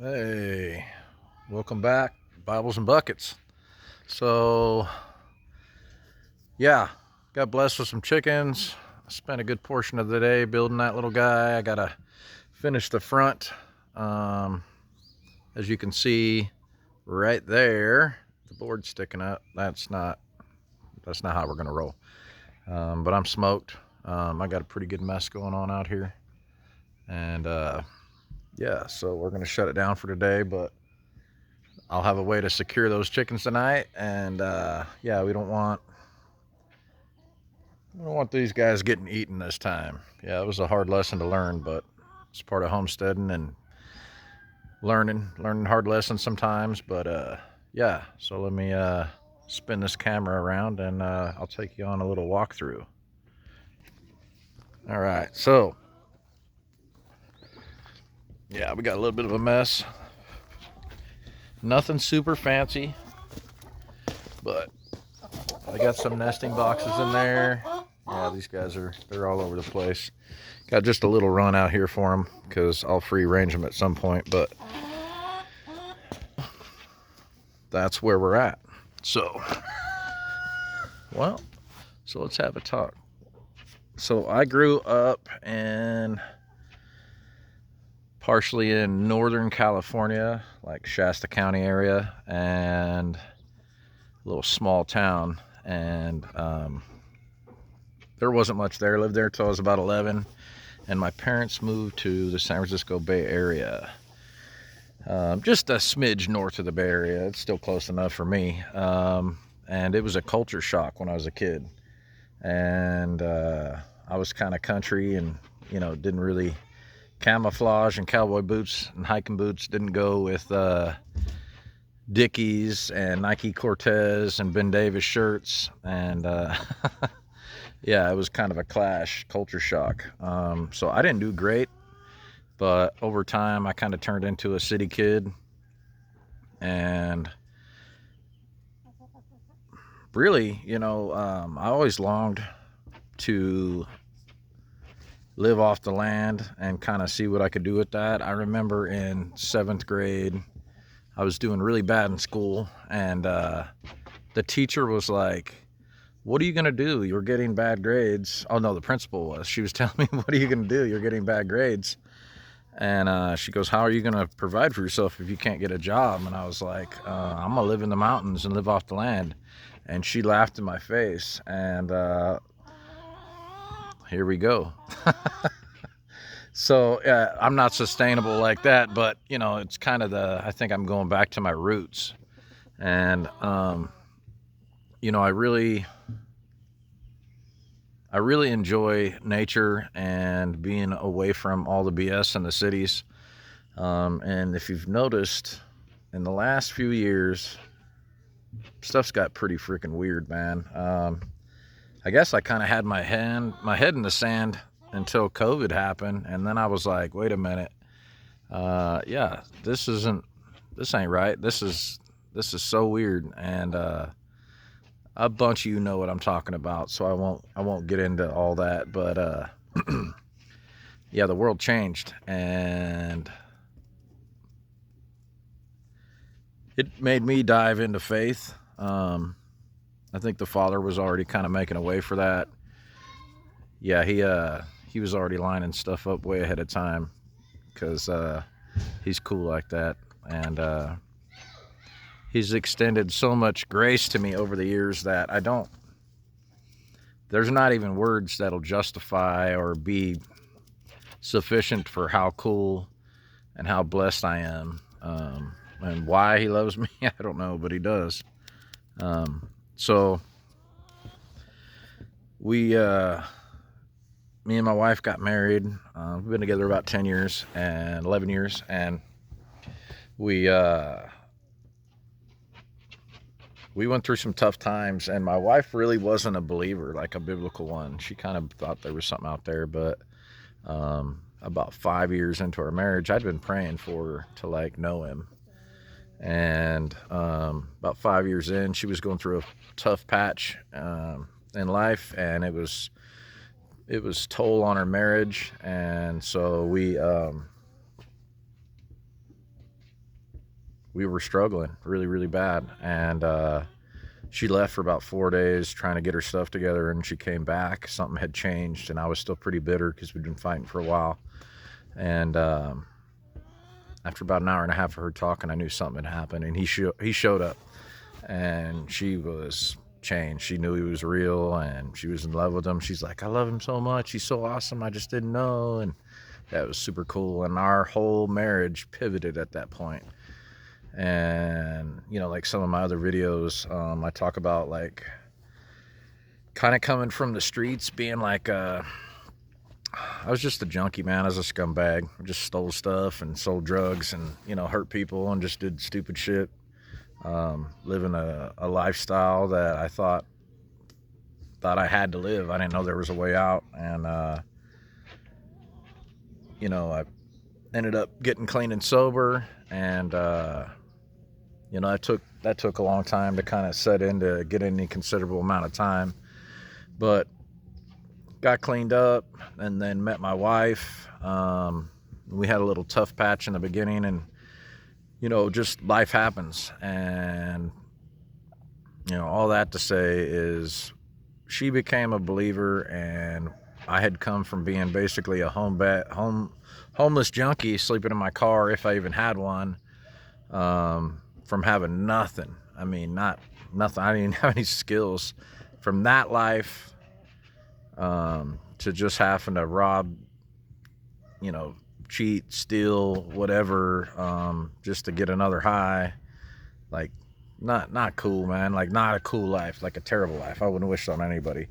Hey, welcome back, Bibles and Buckets. So, yeah, got blessed with some chickens. I spent a good portion of the day building that little guy. I gotta finish the front. Um, as you can see right there, the board sticking up. That's not how we're gonna roll. But I'm smoked. I got a pretty good mess going on out here, and yeah, so we're gonna shut it down for today. But I'll have a way to secure those chickens tonight, and yeah, we don't want these guys getting eaten this time. Yeah, it was a hard lesson to learn, but it's part of homesteading and learning hard lessons sometimes. But yeah, so let me spin this camera around, and I'll take you on a little walkthrough. All right, so yeah, we got a little bit of a mess. Nothing super fancy, but I got some nesting boxes in there. Yeah, these guys they're all over the place. Got just a little run out here for them because I'll free range them at some point, but that's where we're at. So, well, so let's have a talk. So I grew up partially in Northern California, like Shasta County area, and a little small town. And there wasn't much there. I lived there till I was about 11, and my parents moved to the San Francisco Bay Area. Just a smidge north of the Bay Area. It's still close enough for me. And it was a culture shock when I was a kid. And I was kind of country and, didn't really camouflage, and cowboy boots and hiking boots didn't go with Dickies and Nike Cortez and Ben Davis shirts. And yeah, it was kind of a clash, culture shock. So I didn't do great. But over time, I kind of turned into a city kid, and really, I always longed to live off the land and kind of see what I could do with that. I remember in seventh grade, I was doing really bad in school, and the teacher was like, "What are you going to do? You're getting bad grades." Oh, no, the principal was. She was telling me, "What are you going to do? You're getting bad grades." And she goes, "How are you going to provide for yourself if you can't get a job?" And I was like, "I'm going to live in the mountains and live off the land." And she laughed in my face, and here we go. So I'm not sustainable like that, but it's kind of I think I'm going back to my roots. And I really enjoy nature and being away from all the BS in the cities. And if you've noticed, in the last few years, stuff's got pretty freaking weird, man. I guess I kind of had my head in the sand until COVID happened, and then I was like, wait a minute, yeah, this ain't right. This is so weird, and a bunch of you know what I'm talking about, so I won't get into all that, but yeah, the world changed, and it made me dive into faith. I think the Father was already kind of making a way for that. Yeah, he was already lining stuff up way ahead of time because he's cool like that, and he's extended so much grace to me over the years that I don't. There's not even words that'll justify or be sufficient for how cool and how blessed I am. And why he loves me, I don't know, but he does. So we, me and my wife got married. We've been together about 10 years and 11 years, and we we went through some tough times, and my wife really wasn't a believer, like a biblical one. She kind of thought there was something out there, but about 5 years into our marriage, I'd been praying for her to know him. And about 5 years in, she was going through a tough patch in life, and it was toll on her marriage. And so we were struggling really, really bad. And she left for about 4 days trying to get her stuff together, and she came back. Something had changed, and I was still pretty bitter because we'd been fighting for a while. And after about an hour and a half of her talking, I knew something had happened, and he showed up, and she was changed. She knew he was real, and she was in love with him. She's like, I love him so much. He's so awesome. I just didn't know. And that was super cool. And our whole marriage pivoted at that point. And, you know, like some of my other videos, I talk about like kind of coming from the streets, being like, I was just a junkie, man. I was a scumbag. I just stole stuff and sold drugs and, you know, hurt people and just did stupid shit. Living a lifestyle that I thought I had to live. I didn't know there was a way out. And, you know, I ended up getting clean and sober. And, you know, that took a long time to kind of set in, to get any considerable amount of time. But got cleaned up and then met my wife. We had a little tough patch in the beginning, and you know, just life happens. And you know, all that to say is she became a believer, and I had come from being basically a homeless junkie, sleeping in my car if I even had one, from having nothing. I mean, not nothing. I didn't have any skills. From that life to just having to rob, you know, cheat, steal, whatever, just to get another high. Like, not cool, man. Like, not a cool life, like a terrible life. I wouldn't wish that on anybody.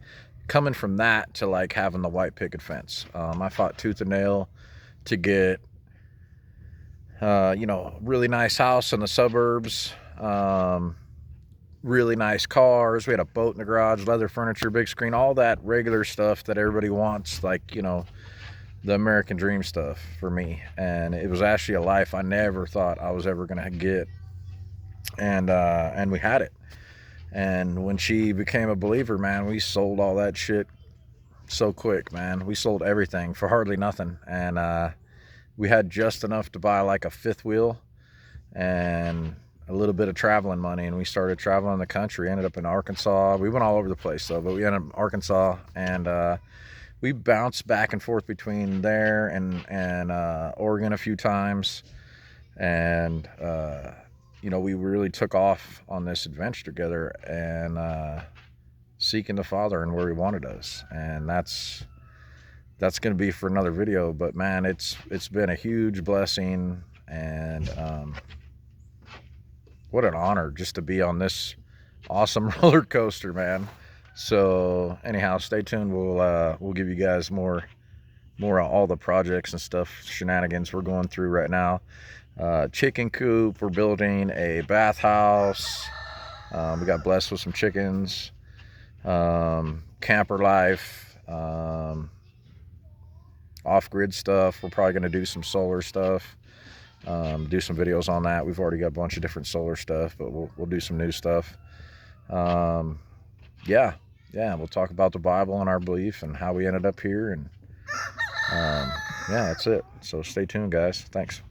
Coming from that to like having the white picket fence, I fought tooth and nail to get, you know, really nice house in the suburbs, really nice cars. We had a boat in the garage, leather furniture, big screen, all that regular stuff that everybody wants, like, you know, the American dream stuff for me. And it was actually a life I never thought I was ever gonna get. And we had it. And when she became a believer, man, we sold all that shit so quick, man. We sold everything for hardly nothing. And we had just enough to buy like a fifth wheel and a little bit of traveling money, and we started traveling the country. Ended up in Arkansas. We went all over the place though, but we ended up in Arkansas, and we bounced back and forth between there and Oregon a few times. And you know, we really took off on this adventure together, and seeking the Father and where He wanted us. And that's going to be for another video. But man, it's been a huge blessing, and what an honor just to be on this awesome roller coaster, man. So anyhow, stay tuned. We'll give you guys more of all the projects and stuff, shenanigans we're going through right now. Chicken coop, we're building a bathhouse. We got blessed with some chickens. Camper life, off-grid stuff. We're probably going to do some solar stuff. Do some videos on that. We've already got a bunch of different solar stuff, but we'll do some new stuff. Yeah, we'll talk about the Bible and our belief and how we ended up here. And yeah, that's it. So stay tuned, guys. Thanks.